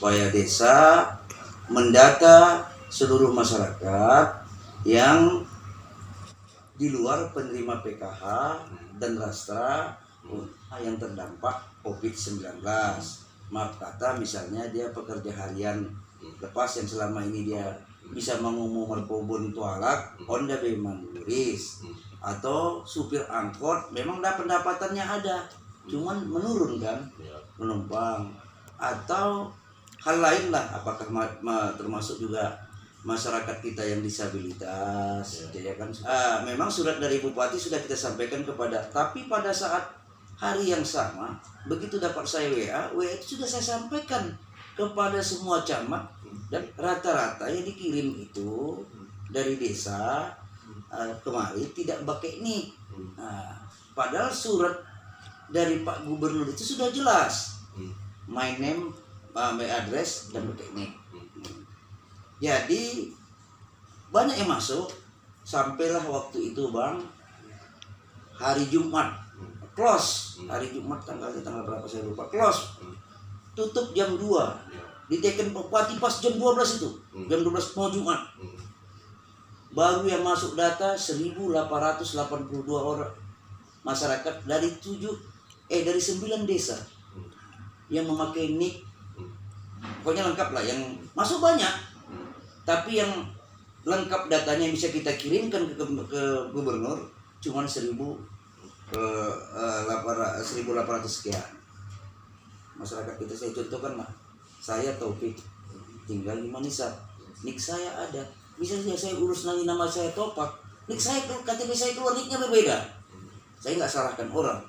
supaya desa mendata seluruh masyarakat yang di luar penerima PKH dan rastra yang terdampak COVID-19. Maaf kata, misalnya dia pekerja harian lepas yang selama ini dia bisa mengumumkan pobon tualak, onda bemanduris, atau supir angkot memang pendapatannya ada, cuman menurun kan penumpang, atau hal lain lah, apakah termasuk juga masyarakat kita yang disabilitas, ya kan. Memang surat dari Bupati sudah kita sampaikan kepada, tapi pada saat hari yang sama begitu dapat saya WA itu sudah saya sampaikan kepada semua camat, dan rata-rata yang dikirim itu dari desa kemarin tidak pakai nik. Padahal surat dari Pak Gubernur itu sudah jelas, my name, my address, dan pakai nik. Jadi banyak yang masuk. Sampailah waktu itu Bang, hari Jumat close, hari Jumat tanggal berapa saya lupa, close, tutup jam 2, diteken Bupati pas jam 12 itu, jam 12 mau Jumat. Baru yang masuk data 1.882 orang masyarakat dari 9 desa yang memakai nik. Pokoknya lengkap lah, yang masuk banyak. Tapi yang lengkap datanya yang bisa kita kirimkan ke gubernur cuma 1.800 sekian. Masyarakat kita, saya contohkan lah, saya Taufik tinggal di Manisa, nik saya ada, bisa saja saya urus lagi, nama saya Topak, nik saya, KTP saya keluar, niknya berbeda. Saya nggak salahkan orang.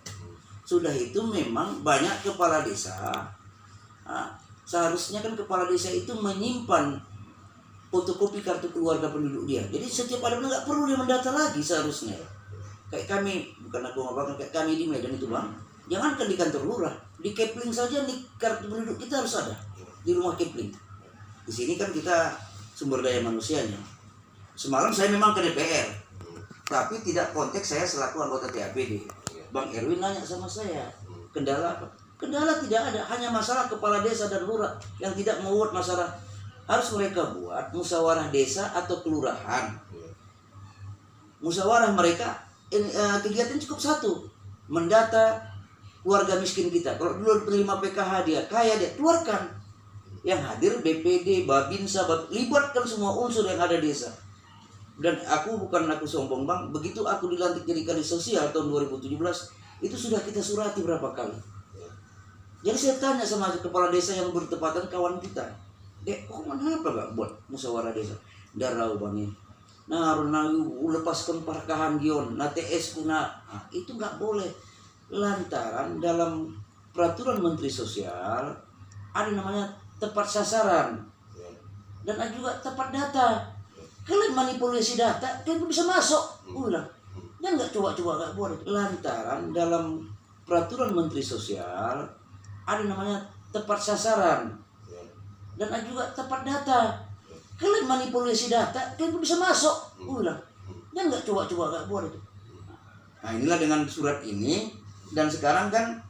Sudah itu memang banyak kepala desa. Seharusnya kan kepala desa itu menyimpan fotokopi kartu keluarga penduduk dia. Jadi setiap ada nggak perlu dia mendata lagi seharusnya. Kayak kami, bukan aku ngapain, kayak kami di Medan itu Bang, jangankan di kantor lurah, di Kepling saja nih kartu penduduk kita harus ada di rumah Kepling. Di sini kan kita sumber daya manusianya. Semalam saya memang ke DPR, tapi tidak konteks saya selaku anggota TAPD. Bang Erwin nanya sama saya, kendala apa? Kendala tidak ada, hanya masalah kepala desa dan lurah yang tidak membuat masalah. Harus mereka buat musyawarah desa atau kelurahan. Musyawarah mereka kegiatan cukup satu, mendata keluarga miskin kita. Kalau dulu penerima PKH dia kaya, dia keluarkan. Yang hadir BPD, Babinsa, libatkan semua unsur yang ada desa. Dan aku sombong Bang, begitu aku dilantik jadi kadis sosial tahun 2017, itu sudah kita surati berapa kali. Jadi saya tanya sama kepala desa yang bertepatan kawan kita, kok kenapa gak buat musyawarah desa? Darau Bang ya. Nah, lepaskan parkahan gion, na TS kuna, itu nggak boleh. Lantaran dalam peraturan Menteri Sosial ada namanya tepat sasaran dan ada juga tepat data. Kalian manipulasi data, kalian bisa masuk. Ulang, dan nggak coba-coba nggak boleh. Lantaran dalam peraturan Menteri Sosial ada namanya tepat sasaran dan ada juga tepat data. Kalian manipulasi data, kalian bisa masuk. Ulang, dan nggak coba-coba nggak boleh. Nah inilah dengan surat ini, dan sekarang kan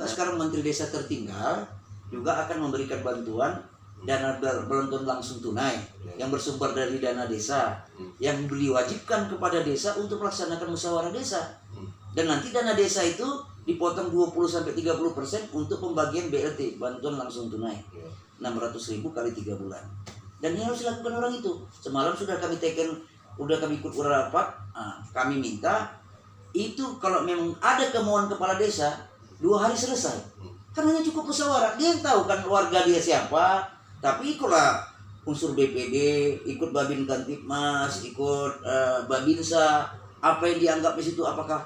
sekarang Menteri Desa tertinggal juga akan memberikan bantuan dana bantuan langsung tunai yang bersumber dari dana desa yang diwajibkan kepada desa untuk melaksanakan musyawarah desa. Dan nanti dana desa itu dipotong 20-30% untuk pembagian BLT, bantuan langsung tunai, 600.000 kali 3 bulan. Dan ini harus dilakukan orang itu. Semalam sudah kami ikut rapat, kami minta itu kalau memang ada kemauan kepala desa 2 hari selesai. Kan hanya cukup musyawarah, dia yang tahu kan warga dia siapa. Tapi ikutlah unsur BPD, ikut Babin Kantipmas, ikut Babinsa, apa yang dianggap di situ, apakah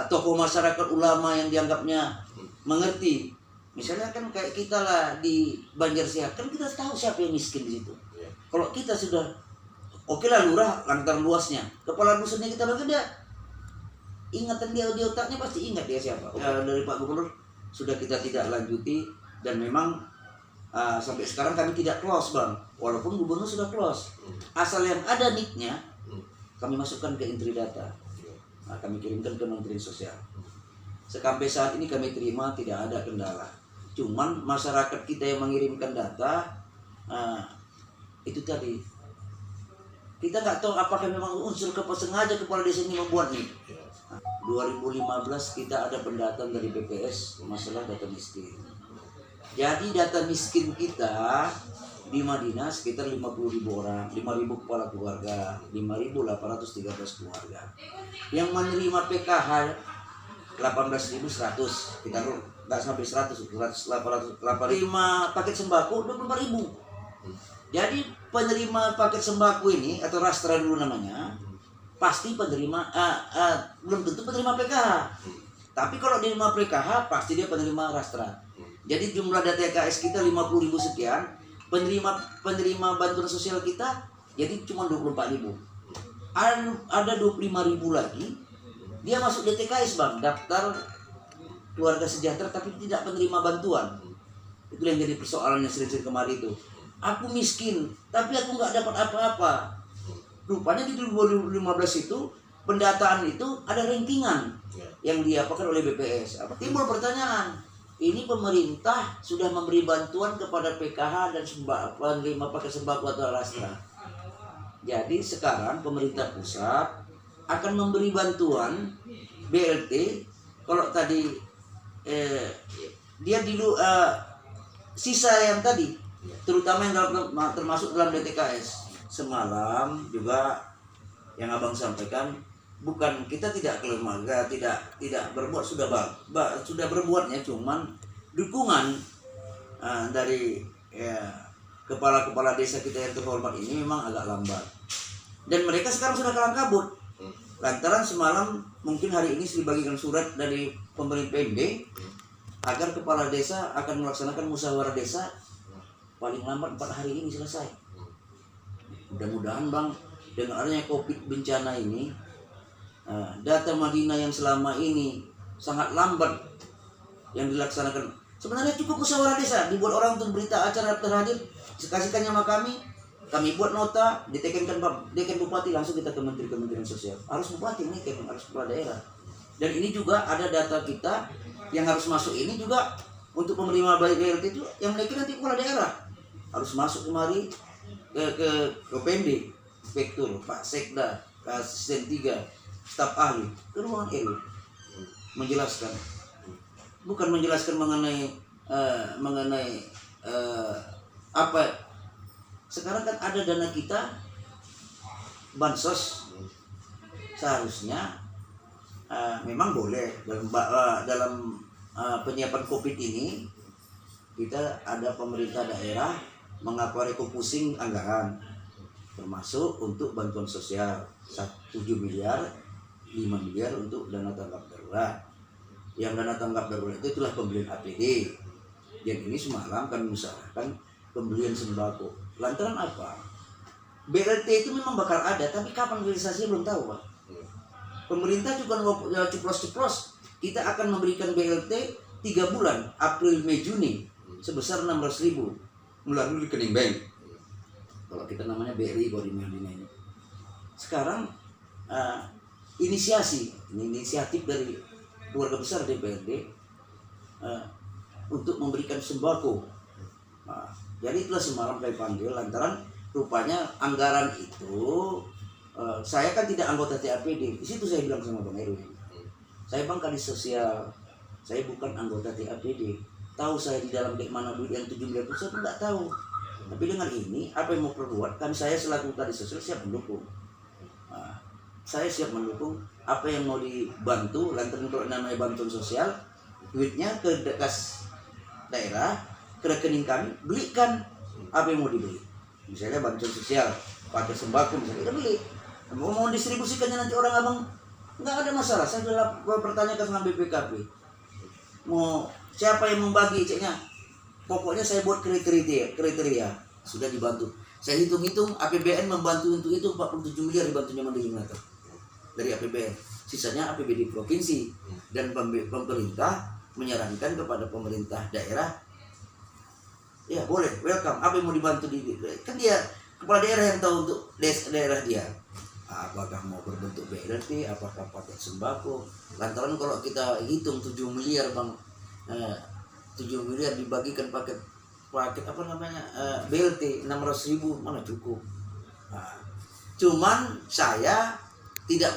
tokoh masyarakat ulama yang dianggapnya mengerti. Misalnya kan kayak kita lah di Banjarsihat, kan kita tahu siapa yang miskin di situ. Kalau kita sudah oke lah lurah lantaran luasnya, kepala dusunnya kita bagi dia, ingatan dia di otaknya pasti ingat dia siapa. Dari Pak Gubernur sudah kita tidak lanjuti, dan memang sampai sekarang kami tidak close Bang, walaupun Gubernur sudah close. Asal yang ada nicknya kami masukkan ke Intri Data, kami kirimkan ke Menteri Sosial. Sampai saat ini kami terima tidak ada kendala. Cuman masyarakat kita yang mengirimkan data itu tadi, kita nggak tahu apakah memang unsur sengaja kepala desa ini membuat nih. 2015 kita ada pendataan dari BPS masalah data miskin. Jadi data miskin kita di Madinah sekitar 50.000 orang, 5.000 kepala keluarga, 5.813 keluarga. Yang menerima PKH 18.100, kita nggak sampai 100, 800, 805 paket sembako 24.000. Jadi penerima paket sembako ini atau rastra dulu namanya, pasti penerima belum tentu penerima PKH. Tapi kalau penerima PKH pasti dia penerima rastra. Jadi jumlah DTKS kita 50.000 sekian, penerima bantuan sosial kita jadi cuma 24.000. Ada 25.000 lagi dia masuk DTKS Bang, daftar keluarga sejahtera tapi tidak penerima bantuan. Itu yang jadi persoalannya sering-sering kemarin itu. Aku miskin, tapi aku nggak dapat apa-apa. Rupanya di 2015 itu pendataan itu ada rankingan yang diapakan oleh BPS. Timbul pertanyaan, ini pemerintah sudah memberi bantuan kepada PKH dan penerima paket sembako atau rastra. Jadi sekarang pemerintah pusat akan memberi bantuan BLT. Kalau tadi dia dulu sisa yang tadi, terutama yang termasuk dalam DTKS. Semalam juga yang abang sampaikan, bukan kita tidak ke lembaga, tidak berbuat, sudah berbuatnya, cuman dukungan dari kepala-kepala desa kita yang terhormat ini memang agak lambat. Dan mereka sekarang sudah kalang kabut. Lantaran semalam mungkin hari ini dibagikan surat dari pemerintah PMD agar kepala desa akan melaksanakan musyawarah desa paling lambat 4 hari ini selesai. Mudah-mudahan Bang, dengan adanya COVID bencana ini, data Madinah yang selama ini sangat lambat yang dilaksanakan, sebenarnya cukup musyawarah desa, dibuat orang untuk berita acara terhadir, kasihkannya sama kami buat nota, ditekankan Dekan Bupati, langsung kita ke Kementerian Sosial. Harus Bupati ini, harus kepala daerah. Dan ini juga ada data kita yang harus masuk ini juga untuk penerima BLT itu, yang mereka nanti kepala daerah harus masuk kemari ke PMD, Inspektur, Pak Sekda, Asisten 3, staf ahli ke ruangan RW menjelaskan, bukan menjelaskan mengenai apa. Sekarang kan ada dana kita bansos, seharusnya memang boleh dalam penyiapan COVID ini kita ada pemerintah daerah refocusing anggaran, termasuk untuk bantuan sosial 7 miliar, 5 miliar untuk dana tanggap darurat. Yang dana tanggap darurat itu itulah pembelian APD. Yang ini semalam kami usahakan pembelian sembako. Lantaran apa? BLT itu memang bakal ada, tapi kapan realisasinya belum tahu Pak. Pemerintah juga ceplos-ceplos, kita akan memberikan BLT 3 bulan, April, Mei, Juni, sebesar 16.000 melalui rekening bank. Kalau kita namanya BRI kalau di Madinah ini. Sekarang inisiatif dari keluarga besar DPRD untuk memberikan sembako. Jadi itulah semalam kami panggil, lantaran rupanya anggaran itu saya kan tidak anggota TAPD. Di situ saya bilang sama Bang Erwin, saya Bang Kadis Sosial, saya bukan anggota TAPD. Tahu saya di dalam kayak mana duit yang 7 miliar itu saya pun nggak tahu. Tapi dengan ini apa yang mau perbuat, kan saya selaku Kadis Sosial siap mendukung. Saya siap mendukung apa yang mau dibantu, lantaran kalau namanya bantuan sosial, duitnya ke kas daerah, ke rekening kami, belikan apa yang mau dibeli. Misalnya bantuan sosial, paket sembako misalnya, kita beli. Mau distribusikannya nanti orang abang, nggak ada masalah. Saya sudah pertanyakan sama BPKP, mau siapa yang membagi ceknya. Pokoknya saya buat kriteria, sudah dibantu. Saya hitung-hitung APBN membantu untuk itu 47 miliar dibantunya Mandiri United dari APBN. Sisanya APBD provinsi, dan pemerintah menyarankan kepada pemerintah daerah, ya boleh, welcome, apa yang mau dibantu kan dia kepala daerah yang tahu untuk daerah dia, apakah mau berbentuk BLT, apakah paket sembako. Lantaran kalau kita hitung 7 miliar Bang, 7 miliar dibagikan paket apa namanya BLT 600.000 mana cukup. Nah, cuman saya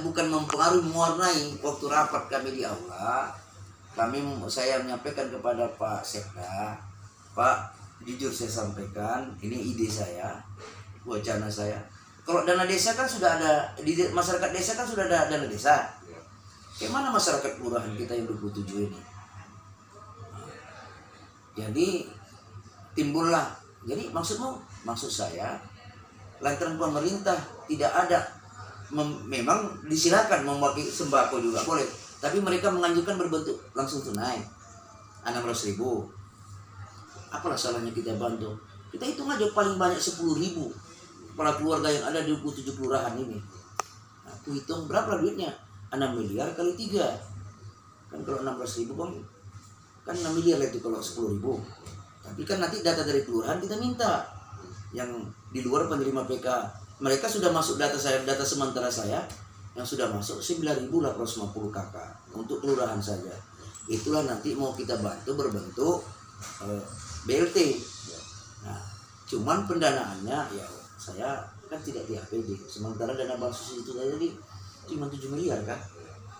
bukan mempengaruhi, mewarnai waktu rapat kami di aula. Saya menyampaikan kepada Pak Sekda, Pak, jujur saya sampaikan, ini ide saya, wacana saya. Kalau dana desa kan sudah ada di masyarakat desa, kan sudah ada dana desa. Bagaimana masyarakat kelurahan kita yang 27 ini? Jadi timbullah. Jadi maksud saya, lantaran pemerintah tidak ada, memang disilakan membagi sembako juga boleh, tapi mereka menganjurkan berbentuk langsung tunai 600.000. Apalah salahnya kita bantu? Kita hitung aja paling banyak 10.000 kepala keluarga yang ada di 27 kelurahan ini. Nah, aku hitung berapa duitnya? 6 miliar kali 3. Kan kalau 16.000 kan 6 miliar itu kalau 10.000. Tapi kan nanti data dari kelurahan kita minta. Yang di luar penerima PK, mereka sudah masuk data sementara saya yang sudah masuk 9.850 KK untuk kelurahan saja. Itulah nanti mau kita bantu berbentuk BLT. Nah, cuman pendanaannya ya saya kan tidak di APD. Sementara dana bansos itu tadi cuma 7 miliar kan.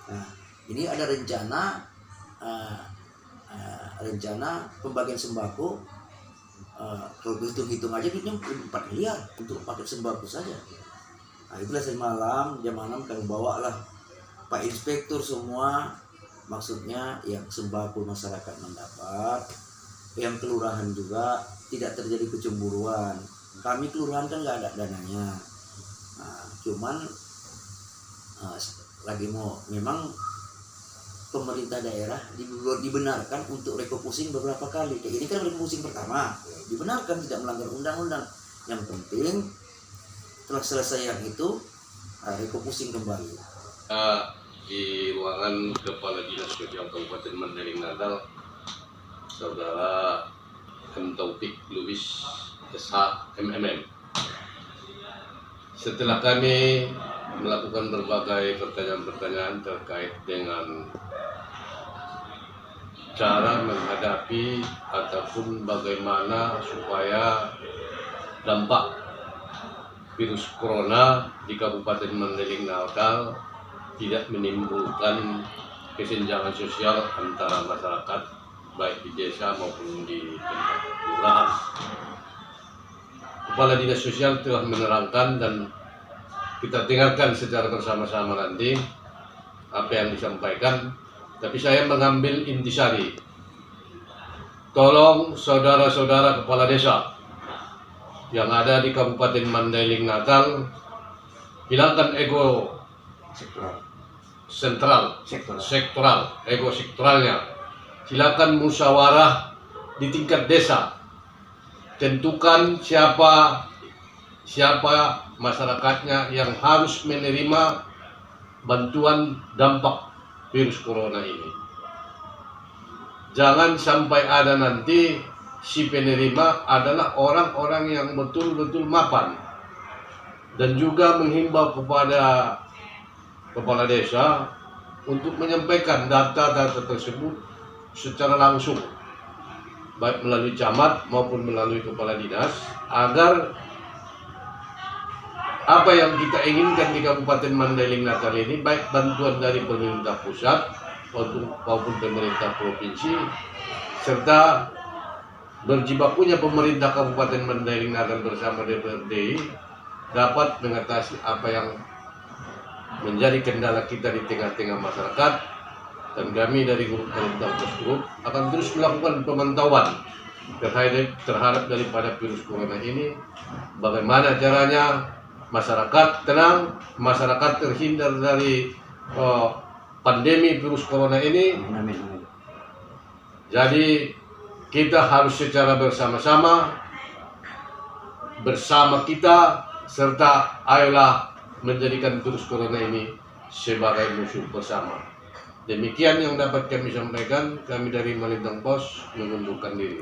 Nah, ini ada rencana pembagian sembako, kalau hitung aja duitnya 4 miliar untuk paket sembako saja. Nah, itulah semalam jam 6 kami bawalah Pak Inspektur semua, maksudnya yang sembako masyarakat mendapat, yang kelurahan juga tidak terjadi kecemburuan. Kami kelurahan kan nggak ada dananya. Nah, cuman memang pemerintah daerah dibenarkan untuk refocusing beberapa kali. Kayak ini kan refocusing pertama, dibenarkan tidak melanggar undang-undang. Yang penting setelah selesai yang itu refocusing kembali. Di ruangan Kepala Dinas Sosial Kabupaten Mandailing Natal, Saudara M. Taufik Lubis SH MMM. Setelah kami melakukan berbagai pertanyaan-pertanyaan terkait dengan cara menghadapi ataupun bagaimana supaya dampak virus corona di Kabupaten Mandailing Natal tidak menimbulkan kesenjangan sosial antara masyarakat baik di desa maupun di tempat kelurahan. Kepala Dinas Sosial telah menerangkan dan kita dengarkan secara bersama-sama nanti apa yang disampaikan. Tapi saya mengambil intisari. Tolong saudara-saudara kepala desa yang ada di Kabupaten Mandailing Natal, hilangkan ego sektoral, ego sektoralnya. Silakan musyawarah di tingkat desa. Tentukan siapa masyarakatnya yang harus menerima bantuan dampak virus corona ini. Jangan sampai ada nanti si penerima adalah orang-orang yang betul-betul mapan. Dan juga menghimbau kepada kepala desa untuk menyampaikan data-data tersebut secara langsung, baik melalui camat maupun melalui kepala dinas, agar apa yang kita inginkan di Kabupaten Mandailing Natal ini, baik bantuan dari pemerintah pusat maupun pemerintah provinsi, serta berjibakunya pemerintah Kabupaten Mandailing Natal bersama DPRD dapat mengatasi apa yang menjadi kendala kita di tengah-tengah masyarakat. Dan kami dari Grup Volunteer Group akan terus melakukan pemantauan terhadap daripada virus corona ini, bagaimana caranya masyarakat tenang, masyarakat terhindar dari pandemi virus corona ini. Jadi kita harus secara bersama-sama, bersama kita, serta ayolah menjadikan virus corona ini sebagai musuh bersama. Demikian yang dapat kami sampaikan. Kami dari Malintang Pos mengundurkan diri.